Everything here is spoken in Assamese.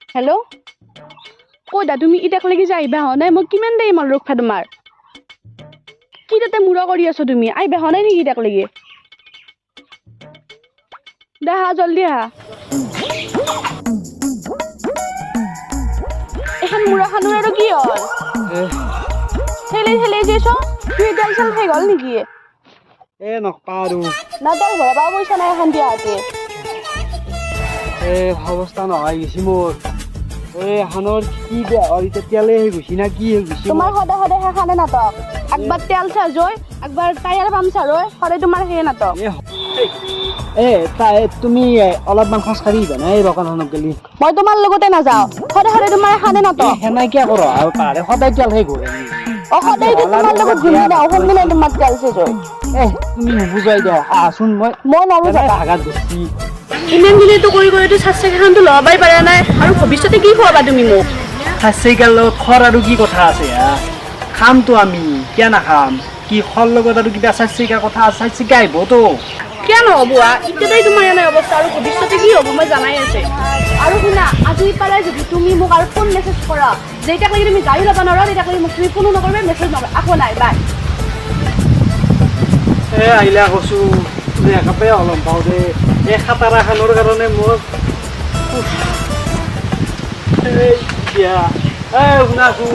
হেল্ল' ক'ত তুমি ইটাকলৈকে যে আহিবা হোৱা নাই মই কিমান দেৰি মন ৰখা তোমাৰ কি তাতে মূৰা কৰি আছো তুমি আহিবা হোৱা নাই নেকি ইটাকলৈকে দে আহা জল্দি আহা এখন মূৰা খানোৰ আৰু কি হ'ল ঠেলি ঠেলি যে চ তুমি তেল চেল খাই গ'ল নেকি নপাৰো না তেল ভৰাব পইচা নাই এখন দিয়া হাতে অৱস্থা নহয় গৈছি মোৰ এখনৰ কি বেয়া হ'ল এতিয়া তেলে হৈ গৈছি না কি হৈ গৈছি তোমাৰ সদায় সদায় সেইখানে নাটক একবাৰ তেল চাৰ্জ হয় একবাৰ টায়াৰ পামচাৰ হয় সদায় তোমাৰ সেই নাটক তুমি অলপমান খোজকাঢ়ি আহিবা না এই দোকানখনত গেলি মই তোমাৰ লগতে নাযাওঁ সদায় সদায় তোমাৰ এখানে নাটক সেনাই কিয় কৰ আৰু পাৰে সদায় তেল হৈ গ'ল সদায় তোমাৰ লগত ঘূৰি নাও শুনি তোমাৰ তেল চেজ হয় তুমি নুবুজাই দিয়া আহচোন মই নবুজা ভাগাত গৈছি ইমান দিনেতো কৰি কৰিতো চাৰ্টিফিকেটখনটো লবাই পাৰা নাই আৰু ভৱিষ্যতে কি খুৱাবা তুমি মোক চাৰ্টিফিকেট লগত খৰ আৰু কি কথা আছে খামতো আমি কিয় নাখাম কি খৰ লগত আৰু কিবা চাৰ্টিফিকেট কথা চাৰ্টিফিকেট আহিবতো কিয় নহ'ব এতিয়াই তোমাৰ এনে অৱস্থা আৰু ভৱিষ্যতে কি হ'ব মই জানাই আছে আৰু শুনা আজিৰ পৰাই যদি তুমি মোক আৰু ফোন মেছেজ কৰা যেতিয়ালৈকে তুমি গাড়ী ল'ব নোৱাৰা তেতিয়ালৈকে মোক তুমি ফোনো নকৰিবা মেছেজ নকৰিবা আকৌ নাই বাই আহিলে কৈছো একেবাৰে অলপ পাওঁ দে এই খাটাৰা খানৰ কাৰণে মোৰ শুনাচোন